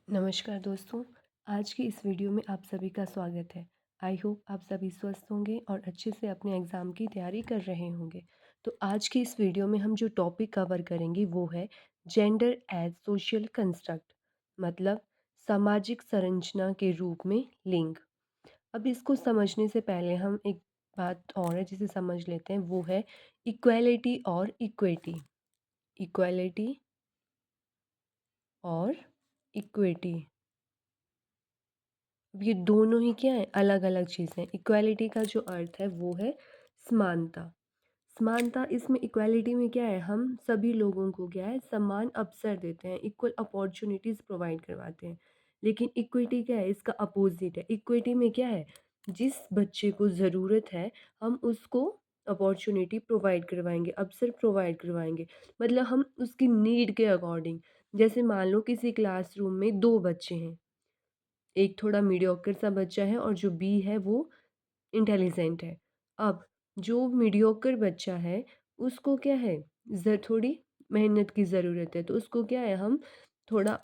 नमस्कार दोस्तों, आज की इस वीडियो में आप सभी का स्वागत है। आई होप आप सभी स्वस्थ होंगे और अच्छे से अपने एग्ज़ाम की तैयारी कर रहे होंगे। तो आज की इस वीडियो में हम जो टॉपिक कवर करेंगे वो है जेंडर एज सोशल कंस्ट्रक्ट, मतलब सामाजिक संरचना के रूप में लिंग। अब इसको समझने से पहले हम एक बात और है जिसे समझ लेते हैं, वो है इक्वालिटी और इक्विटी। इक्वालिटी और इक्विटी, अब ये दोनों ही क्या है, अलग अलग चीज़ें। इक्वालिटी का जो अर्थ है वो है समानता। समानता, इसमें इक्वालिटी में क्या है, हम सभी लोगों को क्या है, समान अवसर देते हैं, इक्वल अपॉर्चुनिटीज़ प्रोवाइड करवाते हैं। लेकिन इक्विटी क्या है, इसका अपोजिट है। इक्विटी में क्या है, जिस बच्चे को ज़रूरत है हम उसको अपॉर्चुनिटी प्रोवाइड करवाएंगे, अवसर प्रोवाइड करवाएंगे। मतलब हम उसकी नीड के अकॉर्डिंग, जैसे मान लो किसी क्लासरूम में दो बच्चे हैं, एक थोड़ा मीडियोकर सा बच्चा है और जो बी है वो इंटेलिजेंट है। अब जो मीडियोकर बच्चा है उसको क्या है, थोड़ी मेहनत की ज़रूरत है, तो उसको क्या है, हम थोड़ा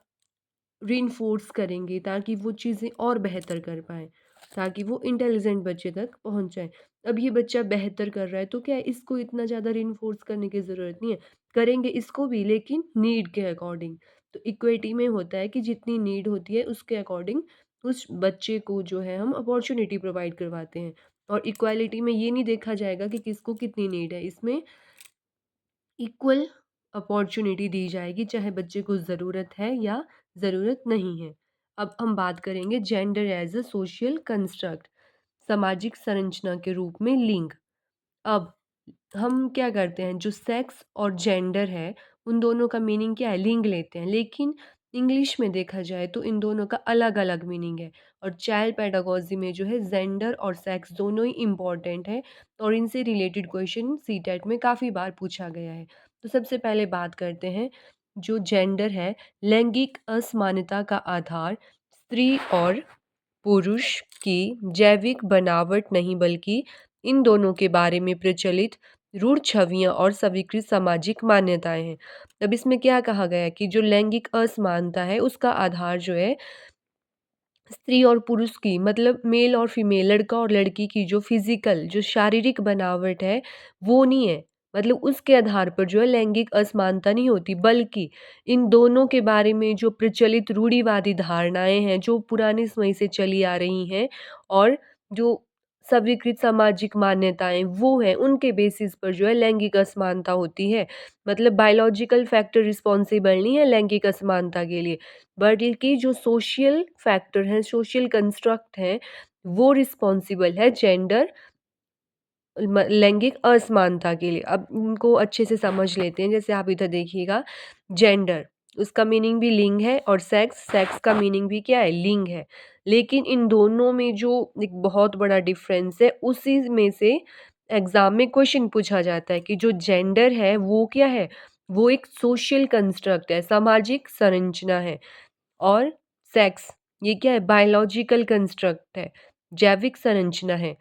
रीइंफोर्स करेंगे ताकि वो चीज़ें और बेहतर कर पाए, ताकि वो इंटेलिजेंट बच्चे तक पहुंच जाए। अब ये बच्चा बेहतर कर रहा है तो क्या है, इसको इतना ज़्यादा रीइंफोर्स करने की ज़रूरत नहीं है। करेंगे इसको भी, लेकिन नीड के अकॉर्डिंग। तो इक्विटी में होता है कि जितनी नीड होती है उसके अकॉर्डिंग उस बच्चे को जो है हम अपॉर्चुनिटी प्रोवाइड करवाते हैं। और इक्वालिटी में ये नहीं देखा जाएगा कि किसको कितनी नीड है, इसमें इक्वल अपॉर्चुनिटी दी जाएगी, चाहे बच्चे को ज़रूरत है या ज़रूरत नहीं है। अब हम बात करेंगे gender as a social construct, सामाजिक संरचना के रूप में लिंग। अब हम क्या करते हैं, जो सेक्स और जेंडर है उन दोनों का मीनिंग क्या है, लिंग लेते हैं, लेकिन इंग्लिश में देखा जाए तो इन दोनों का अलग अलग मीनिंग है। और चाइल्ड पेडागोजी में जो है जेंडर और सेक्स दोनों ही इम्पॉर्टेंट है और इनसे रिलेटेड क्वेश्चन सीटेट में काफ़ी बार पूछा गया है। तो सबसे पहले बात करते हैं, जो जेंडर है, लैंगिक असमानता का आधार स्त्री और पुरुष की जैविक बनावट नहीं, बल्कि इन दोनों के बारे में प्रचलित रूढ़ छवियां और स्वीकृत सामाजिक मान्यताएं हैं। अब इसमें क्या कहा गया है कि जो लैंगिक असमानता है उसका आधार जो है स्त्री और पुरुष की, मतलब मेल और फीमेल, लड़का और लड़की की जो फिजिकल, जो शारीरिक बनावट है वो नहीं है। मतलब उसके आधार पर जो है लैंगिक असमानता नहीं होती, बल्कि इन दोनों के बारे में जो प्रचलित रूढ़िवादी धारणाएं हैं जो पुराने समय से चली आ रही हैं और जो स्वीकृत सामाजिक मान्यताएं वो हैं, उनके बेसिस पर जो है लैंगिक असमानता होती है। मतलब बायोलॉजिकल फैक्टर रिस्पॉन्सिबल नहीं है लैंगिक असमानता के लिए, बल्कि जो सोशल फैक्टर हैं, सोशल कंस्ट्रक्ट हैं, वो रिस्पॉन्सिबल है जेंडर लैंगिक असमानता के लिए। अब इनको अच्छे से समझ लेते हैं। जैसे आप इधर देखिएगा, जेंडर, उसका मीनिंग भी लिंग है, और सेक्स, सेक्स का मीनिंग भी क्या है, लिंग है। लेकिन इन दोनों में जो एक बहुत बड़ा डिफरेंस है, उसी में से एग्जाम में क्वेश्चन पूछा जाता है कि जो जेंडर है वो क्या है, वो एक सोशल कंस्ट्रक्ट है, सामाजिक संरचना है। और सेक्स, ये क्या है, बायोलॉजिकल कंस्ट्रक्ट है, जैविक संरचना है।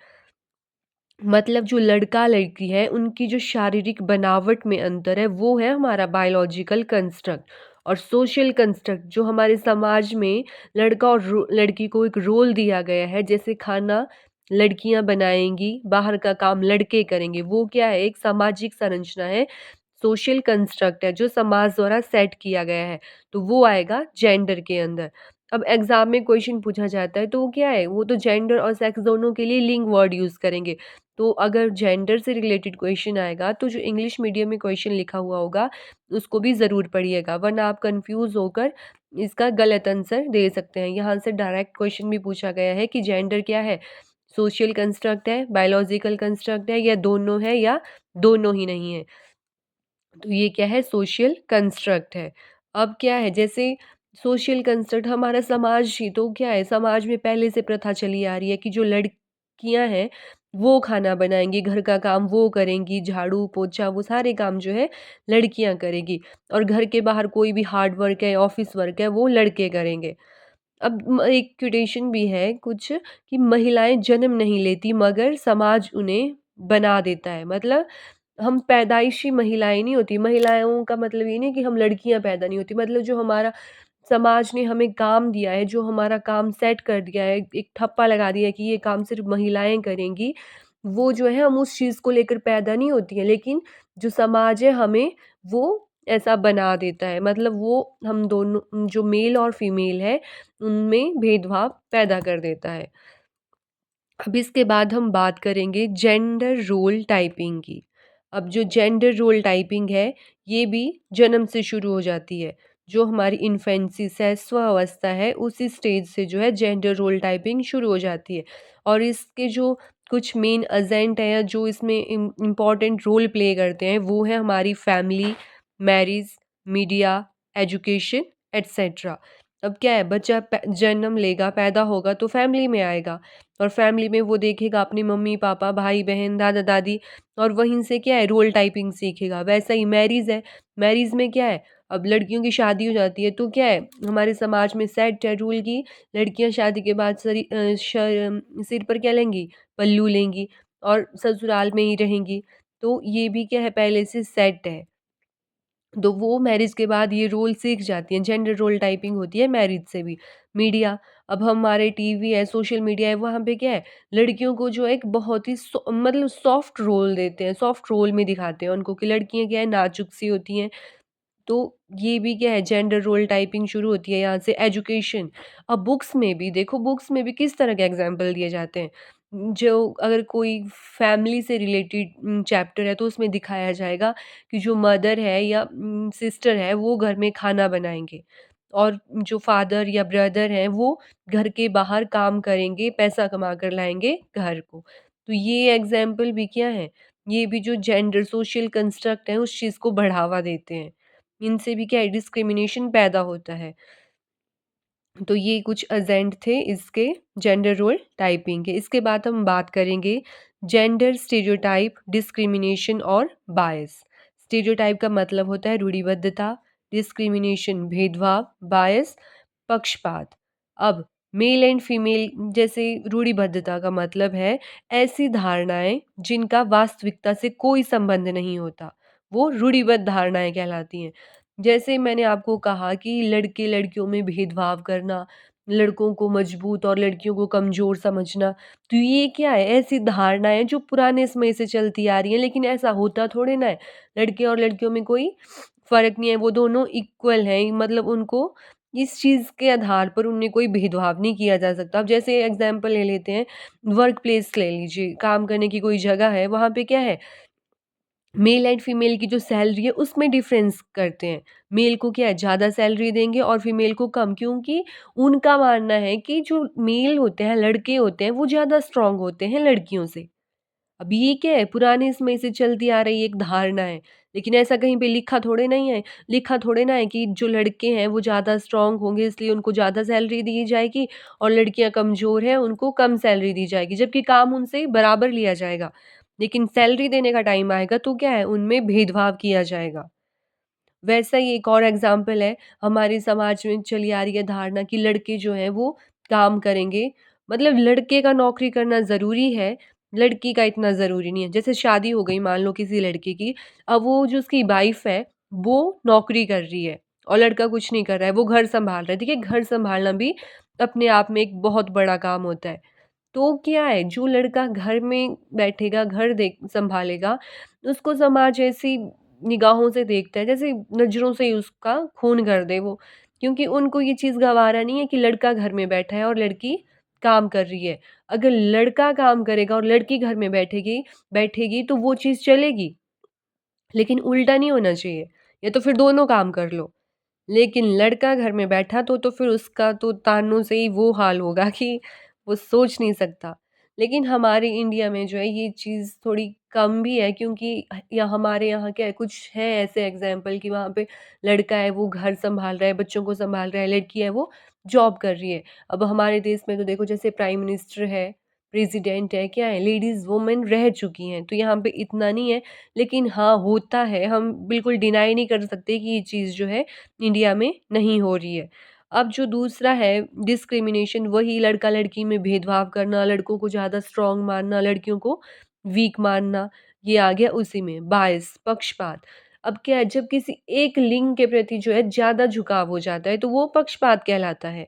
मतलब जो लड़का लड़की है उनकी जो शारीरिक बनावट में अंतर है वो है हमारा बायोलॉजिकल कंस्ट्रक्ट। और सोशल कंस्ट्रक्ट, जो हमारे समाज में लड़का और लड़की को एक रोल दिया गया है, जैसे खाना लड़कियां बनाएंगी, बाहर का काम लड़के करेंगे, वो क्या है, एक सामाजिक संरचना है, सोशल कंस्ट्रक्ट है जो समाज द्वारा सेट किया गया है। तो वो आएगा जेंडर के अंदर। अब एग्जाम में क्वेश्चन पूछा जाता है तो वो क्या है, वो तो जेंडर और सेक्स दोनों के लिए लिंग वर्ड यूज करेंगे। तो अगर जेंडर से रिलेटेड क्वेश्चन आएगा तो जो इंग्लिश मीडियम में क्वेश्चन लिखा हुआ होगा उसको भी ज़रूर पढ़िएगा, वरना आप कंफ्यूज होकर इसका गलत आंसर दे सकते हैं। यहाँ से डायरेक्ट क्वेश्चन भी पूछा गया है कि जेंडर क्या है, सोशल कंस्ट्रक्ट है, बायोलॉजिकल कंस्ट्रक्ट है, या दोनों है, या दोनों ही नहीं है। तो ये क्या है, सोशल कंस्ट्रक्ट है। अब क्या है, जैसे सोशल कंस्ट्रक्ट हमारा समाज ही तो क्या है, समाज में पहले से प्रथा चली आ रही है कि जो लड़कियां हैं वो खाना बनाएंगी, घर का काम वो करेंगी, झाड़ू पोछा वो सारे काम जो है लड़कियां करेगी, और घर के बाहर कोई भी हार्ड वर्क है, ऑफिस वर्क है, वो लड़के करेंगे। अब एक क्वेटेशन भी है कुछ कि महिलाएं जन्म नहीं लेती मगर समाज उन्हें बना देता है। मतलब हम पैदाइशी महिलाएं नहीं होती, महिलाओं का मतलब ये नहीं कि हम लड़कियां पैदा नहीं होती, मतलब जो हमारा समाज ने हमें काम दिया है, जो हमारा काम सेट कर दिया है, एक ठप्पा लगा दिया है कि ये काम सिर्फ़ महिलाएँ करेंगी, वो जो है हम उस चीज़ को लेकर पैदा नहीं होती हैं। लेकिन जो समाज है हमें वो ऐसा बना देता है। मतलब वो हम दोनों जो मेल और फीमेल है, उनमें भेदभाव पैदा कर देता है। अब इसके बाद हम बात करेंगे जेंडर रोल टाइपिंग की। अब जो जेंडर रोल टाइपिंग है, ये भी जन्म से शुरू हो जाती है। जो हमारी इन्फेंसी शैशव अवस्था है, उसी स्टेज से जो है जेंडर रोल टाइपिंग शुरू हो जाती है। और इसके जो कुछ मेन एजेंट हैं या जो इसमें इम्पॉर्टेंट रोल प्ले करते हैं, वो है हमारी family, marriage, media, education etcetera. अब क्या है, बच्चा जन्म लेगा, पैदा होगा तो फैमिली में आएगा। और फैमिली में वो देखेगा अपनी मम्मी-पापा, भाई-बहन, दादा-दादी और वहीं से क्या है रोल टाइपिंग सीखेगा। वैसा ही मैरिज है, मैरिज में क्या है, अब लड़कियों की शादी हो जाती है तो क्या है, हमारे समाज में सेट है रूल कि लड़कियाँ शादी के बाद सिर पर क्या लेंगी, पल्लू लेंगी और ससुराल में ही रहेंगी। तो ये भी क्या है पहले से सेट है। तो वो मैरिज के बाद ये रोल सीख जाती हैं, जेंडर रोल टाइपिंग होती है मैरिज से भी। मीडिया, अब हमारे टीवी है, सोशल मीडिया है, वहाँ पे क्या है, लड़कियों को जो है एक बहुत ही मतलब सॉफ्ट रोल देते हैं, सॉफ्ट रोल में दिखाते हैं उनको कि लड़कियाँ क्या है नाजुक सी होती हैं। तो ये भी क्या है जेंडर रोल टाइपिंग शुरू होती है यहाँ से। एजुकेशन, अब बुक्स में भी देखो, बुक्स में भी किस तरह के एग्जाम्पल दिए जाते हैं। जो अगर कोई फैमिली से रिलेटेड चैप्टर है तो उसमें दिखाया जाएगा कि जो मदर है या सिस्टर है वो घर में खाना बनाएंगे और जो फादर या ब्रदर हैं वो घर के बाहर काम करेंगे, पैसा कमा कर लाएंगे घर को। तो ये एग्जाम्पल भी क्या है, ये भी जो जेंडर सोशल कंस्ट्रक्ट है उस चीज़ को बढ़ावा देते हैं। इनसे भी क्या है डिस्क्रिमिनेशन पैदा होता है। तो ये कुछ एजेंट थे इसके जेंडर रोल टाइपिंग के। इसके बाद हम बात करेंगे जेंडर स्टीरियोटाइप, डिस्क्रिमिनेशन और बायस। स्टीरियोटाइप का मतलब होता है रूढ़िबद्धता, डिस्क्रिमिनेशन भेदभाव, बायस पक्षपात। अब मेल एंड फीमेल जैसे रूढ़िबद्धता का मतलब है ऐसी धारणाएँ जिनका वास्तविकता से कोई संबंध नहीं होता, वो रूढ़िबद्ध धारणाएँ कहलाती हैं। जैसे मैंने आपको कहा कि लड़के-लड़कियों में भेदभाव करना, लड़कों को मजबूत और लड़कियों को कमज़ोर समझना, तो ये क्या है, ऐसी धारणाएँ जो पुराने समय से चलती आ रही हैं, लेकिन ऐसा होता थोड़े ना है। लड़के और लड़कियों में कोई फ़र्क नहीं है, वो दोनों इक्वल हैं, मतलब उनको इस चीज़ के आधार पर उनमें कोई भेदभाव नहीं किया जा सकता। अब जैसे एग्ज़ाम्पल ले लेते हैं, वर्क प्लेस ले लीजिए, काम करने की कोई जगह है, वहाँ पे क्या है, मेल एंड फीमेल की जो सैलरी है उसमें डिफरेंस करते हैं। मेल को क्या है ज़्यादा सैलरी देंगे और फीमेल को कम, क्योंकि उनका मानना है कि जो मेल होते हैं, लड़के होते हैं, वो ज़्यादा स्ट्रॉन्ग होते हैं लड़कियों से। अब ये क्या है, पुराने समय से चलती आ रही एक धारणा है, लेकिन ऐसा कहीं पे लिखा थोड़े नहीं है। लिखा थोड़े ना है कि जो लड़के हैं वो ज़्यादा स्ट्रॉन्ग होंगे इसलिए उनको ज़्यादा सैलरी दी जाएगी और लड़कियाँ कमज़ोर हैं उनको कम सैलरी दी जाएगी, जबकि काम उनसे बराबर लिया जाएगा। लेकिन सैलरी देने का टाइम आएगा तो क्या है, उनमें भेदभाव किया जाएगा। वैसा ही एक और एग्ज़ाम्पल है, हमारे समाज में चली आ रही है धारणा कि लड़के जो हैं वो काम करेंगे, मतलब लड़के का नौकरी करना ज़रूरी है, लड़की का इतना ज़रूरी नहीं है। जैसे शादी हो गई मान लो किसी लड़के की, अब वो जो उसकी वाइफ़ है, वो नौकरी कर रही है और लड़का कुछ नहीं कर रहा है, वो घर सँभाल रहा है। देखिए घर सँभालना भी अपने आप में एक बहुत बड़ा काम होता है। तो क्या है, जो लड़का घर में बैठेगा, घर देख सँभालेगा, उसको समाज ऐसी निगाहों से देखता है जैसे नज़रों से ही उसका खून कर दे वो। क्योंकि उनको ये चीज़ गँवारा नहीं है कि लड़का घर में बैठा है और लड़की काम कर रही है। अगर लड़का काम करेगा और लड़की घर में बैठेगी तो वो चीज़ चलेगी, लेकिन उल्टा नहीं होना चाहिए, या तो फिर दोनों काम कर लो। लेकिन लड़का घर में बैठा तो फिर उसका तो तानों से ही वो हाल होगा कि वो सोच नहीं सकता। लेकिन हमारे इंडिया में जो है ये चीज़ थोड़ी कम भी है, क्योंकि या हमारे यहाँ क्या है, कुछ है ऐसे एग्ज़ाम्पल कि वहाँ पे लड़का है वो घर सँभाल रहा है, बच्चों को सँभाल रहा है, लड़की है वो जॉब कर रही है। अब हमारे देश में तो देखो जैसे प्राइम मिनिस्टर है, प्रेसिडेंट है, क्या है, लेडीज़ वुमेन रह चुकी हैं, तो यहाँ पे इतना नहीं है। लेकिन हाँ, होता है, हम बिल्कुल डिनाई नहीं कर सकते कि ये चीज़ जो है इंडिया में नहीं हो रही है। अब जो दूसरा है डिस्क्रिमिनेशन, वही लड़का-लड़की में भेदभाव करना, लड़कों को ज़्यादा स्ट्रॉन्ग मानना, लड़कियों को वीक मानना, ये आ गया उसी में। बायस, पक्षपात। अब क्या है, जब किसी एक लिंग के प्रति जो है ज़्यादा झुकाव हो जाता है तो वो पक्षपात कहलाता है।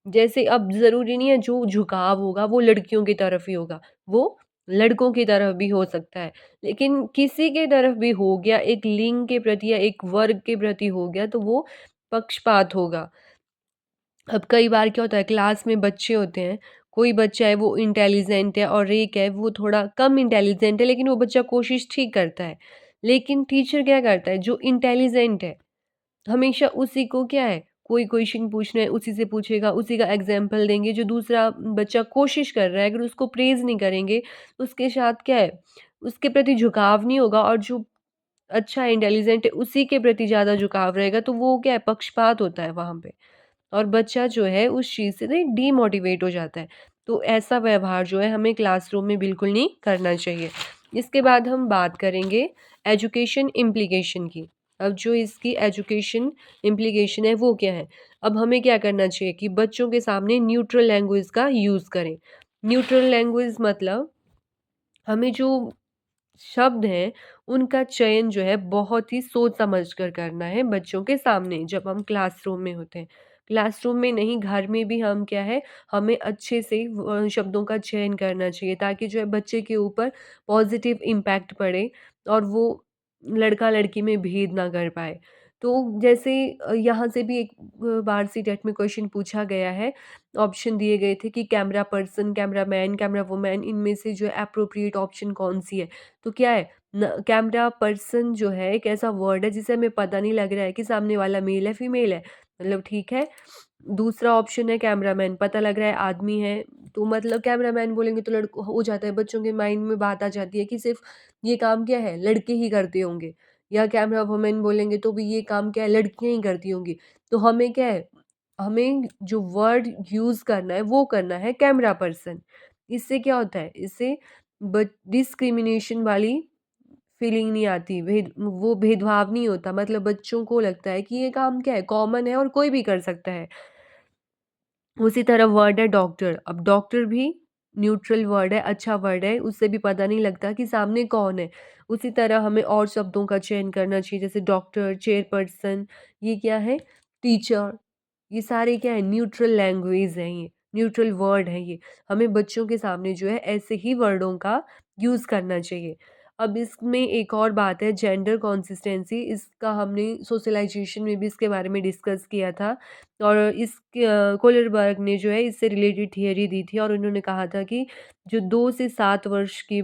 जैसे अब ज़रूरी नहीं है जो झुकाव होगा वो लड़कियों की तरफ ही होगा, वो लड़कों की तरफ भी हो सकता है। लेकिन किसी के तरफ भी हो गया, एक लिंग के प्रति या एक वर्ग के प्रति हो गया तो वो पक्षपात होगा। अब कई बार क्या होता है, क्लास में बच्चे होते हैं, कोई बच्चा है वो इंटेलिजेंट है और एक है वो थोड़ा कम इंटेलिजेंट है, लेकिन वो बच्चा कोशिश ठीक करता है। लेकिन टीचर क्या करता है, जो इंटेलिजेंट है हमेशा उसी को क्या है, कोई क्वेश्चन पूछना है उसी से पूछेगा, उसी का एग्जाम्पल देंगे। जो दूसरा बच्चा कोशिश कर रहा है अगर उसको प्रेज़ नहीं करेंगे, उसके साथ क्या है, उसके प्रति झुकाव नहीं होगा, और जो अच्छा इंटेलिजेंट है उसी के प्रति ज़्यादा झुकाव रहेगा, तो वो क्या है, पक्षपात होता है वहाँ पे। और बच्चा जो है उस चीज़ से डीमोटिवेट हो जाता है। तो ऐसा व्यवहार जो है हमें क्लासरूम में बिल्कुल नहीं करना चाहिए। इसके बाद हम बात करेंगे एजुकेशन इम्प्लीकेशन की। अब जो इसकी एजुकेशन इम्प्लीकेशन है वो क्या है? अब हमें क्या करना चाहिए कि बच्चों के सामने न्यूट्रल लैंग्वेज का यूज़ करें। न्यूट्रल लैंग्वेज मतलब हमें जो शब्द हैं, उनका चयन जो है बहुत ही सोच समझ कर करना है बच्चों के सामने जब हम क्लासरूम में होते हैं। क्लासरूम में नहीं, घर में भी हम क्या है, हमें अच्छे से शब्दों का चयन करना चाहिए ताकि जो है बच्चे के ऊपर पॉज़िटिव इम्पैक्ट पड़े और वो लड़का-लड़की में भेद ना कर पाए। तो जैसे यहाँ से भी एक बार सी-टेट में क्वेश्चन पूछा गया है, ऑप्शन दिए गए थे कि camera person, cameraman, camera woman, इनमें से जो है एप्रोप्रिएट ऑप्शन कौन-सी है? तो क्या है न, कैमरा पर्सन जो है एक ऐसा वर्ड है जिसे हमें पता नहीं लग रहा है कि सामने वाला मेल है फीमेल है, मतलब ठीक है। दूसरा ऑप्शन है कैमरामैन, पता लग रहा है आदमी है, तो मतलब कैमरामैन बोलेंगे तो लड़कों हो जाता है, बच्चों के माइंड में बात आ जाती है कि सिर्फ ये काम क्या है, लड़के ही करते होंगे। या कैमरा वुमेन बोलेंगे तो भी ये काम क्या है, लड़कियां ही करती होंगी। तो हमें क्या है, हमें जो वर्ड यूज़ करना है वो करना है कैमरा पर्सन। इससे क्या होता है, इससे डिस्क्रिमिनेशन वाली फीलिंग नहीं आती, वो भेदभाव नहीं होता, मतलब बच्चों को लगता है कि ये काम क्या है, कॉमन है और कोई भी कर सकता है। उसी तरह वर्ड है डॉक्टर, अब डॉक्टर भी न्यूट्रल वर्ड है, अच्छा वर्ड है, उससे भी पता नहीं लगता कि सामने कौन है। उसी तरह हमें और शब्दों का चयन करना चाहिए, जैसे डॉक्टर, चेयरपर्सन, ये क्या है, टीचर, ये सारे क्या है, न्यूट्रल लैंग्वेज हैं ये, न्यूट्रल वर्ड हैं ये। हमें बच्चों के सामने जो है ऐसे ही वर्डों का यूज़ करना चाहिए। अब इसमें एक और बात है जेंडर कंसिस्टेंसी, इसका हमने सोशलाइज़ेशन में भी इसके बारे में डिस्कस किया था। और कोलरबर्ग ने जो है इससे रिलेटेड थियरी दी थी और उन्होंने कहा था कि जो 2 से 7 वर्ष की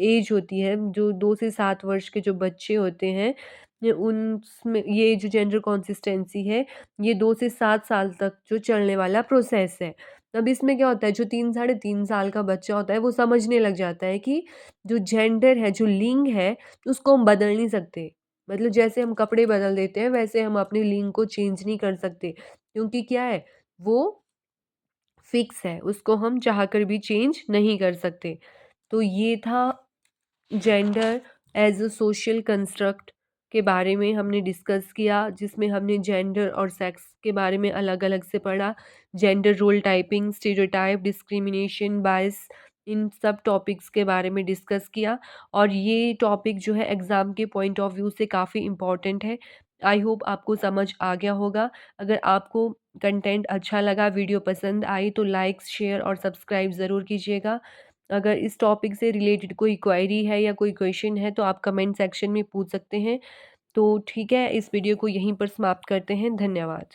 एज होती है, जो 2 से 7 वर्ष के जो बच्चे होते हैं, उनमें ये जो जेंडर कंसिस्टेंसी है, ये 2 से 7 साल तक जो चलने वाला प्रोसेस है। अब इसमें क्या होता है, जो 3 साढ़े 3 साल का बच्चा होता है, वो समझने लग जाता है कि जो जेंडर है, जो लिंग है, उसको हम बदल नहीं सकते। मतलब जैसे हम कपड़े बदल देते हैं, वैसे हम अपनी लिंग को चेंज नहीं कर सकते। क्योंकि क्या है, वो फिक्स है, उसको हम चाहकर भी चेंज नहीं कर सकते। तो ये था gender as a social construct के बारे में हमने डिस्कस किया, जिसमें हमने जेंडर और सेक्स के बारे में अलग-अलग से पढ़ा। Gender role typing, stereotype, discrimination, bias, इन सब टॉपिक्स के बारे में डिस्कस किया और ये टॉपिक जो है एग्ज़ाम के पॉइंट ऑफ व्यू से काफ़ी इम्पोर्टेंट है। आई होप आपको समझ आ गया होगा। अगर आपको कंटेंट अच्छा लगा, वीडियो पसंद आई तो लाइक, शेयर और सब्सक्राइब ज़रूर कीजिएगा। अगर इस टॉपिक से रिलेटेड कोई क्वेरी है या कोई क्वेश्चन है तो आप कमेंट सेक्शन में पूछ सकते हैं। तो ठीक है, इस वीडियो को यहीं पर समाप्त करते हैं। धन्यवाद।